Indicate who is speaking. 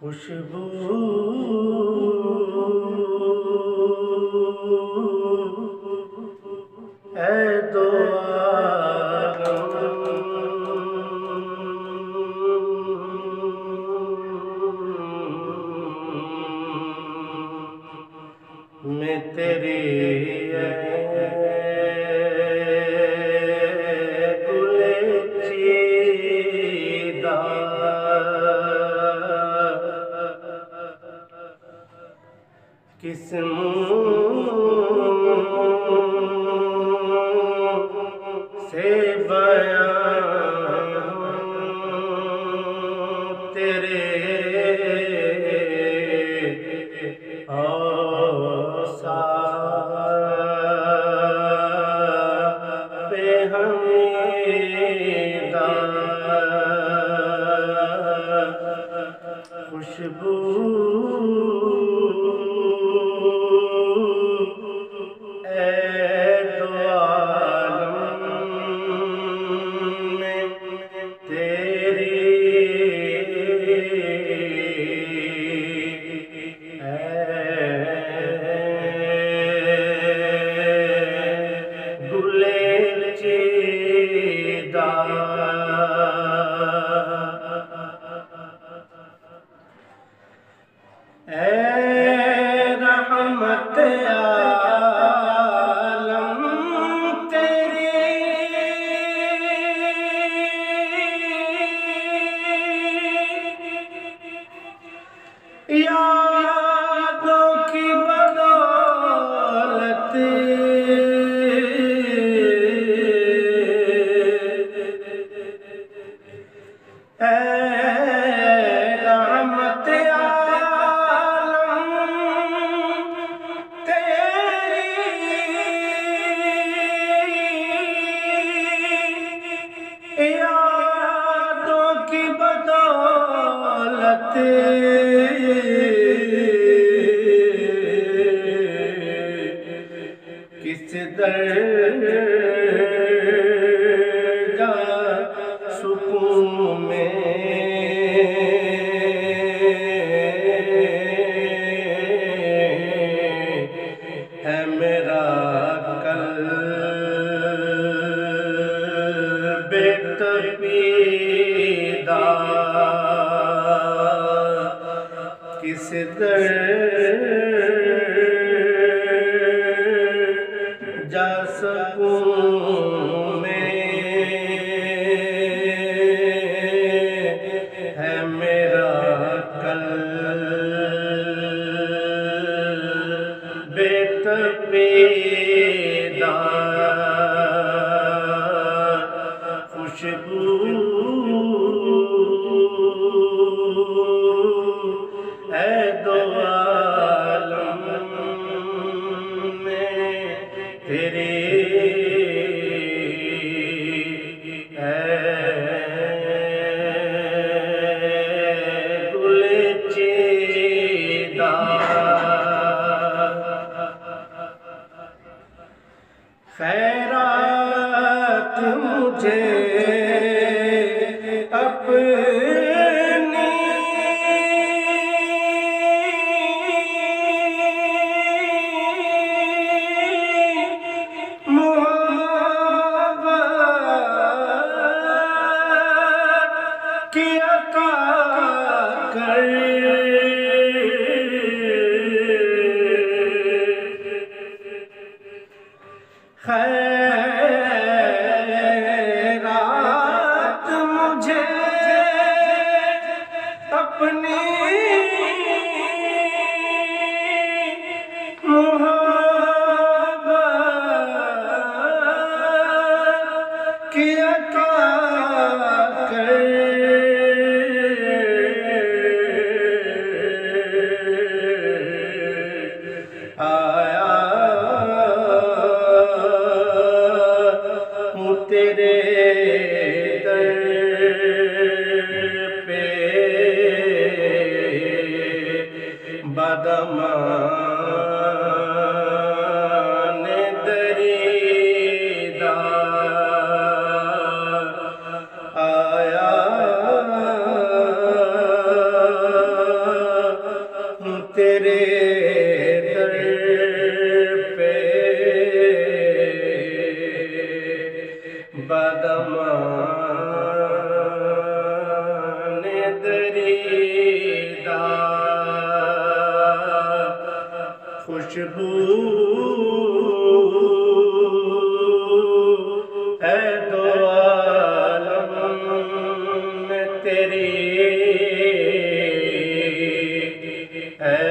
Speaker 1: खुशबू है दो मैं तेरी किस से बयां तेरे पे हमीदा खुशबू रहमत आलम तेरी यादों की बदौलत यादों की बदौलत किस दर्जा सुकून में है मेरा बेतपीदा किस दर्जा सुकून में है मेरा बेतपीदा खुशबू है दो आलम में तेरे गुलचेदा खैरात मुझे अपनी मोहब्बत की अता कर खैरात मुझे अपनी मोहब्बत की अता कर आया तेरे दर पे बदमान दरीदा आया तेरे दर पे बदमाने दरीदा खुशबू है दो आलम में तेरी है